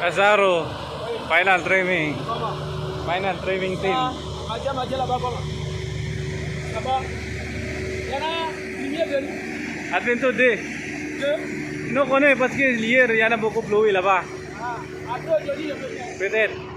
Azaro, final training. Final training team. Aja là-bas comment? Là-bas. Il y en a lumière de Atin to de. deux. No kono parce que hier yana beaucoup ploui là-bas. Ah, à deux, je dis, je peux. Peut-être.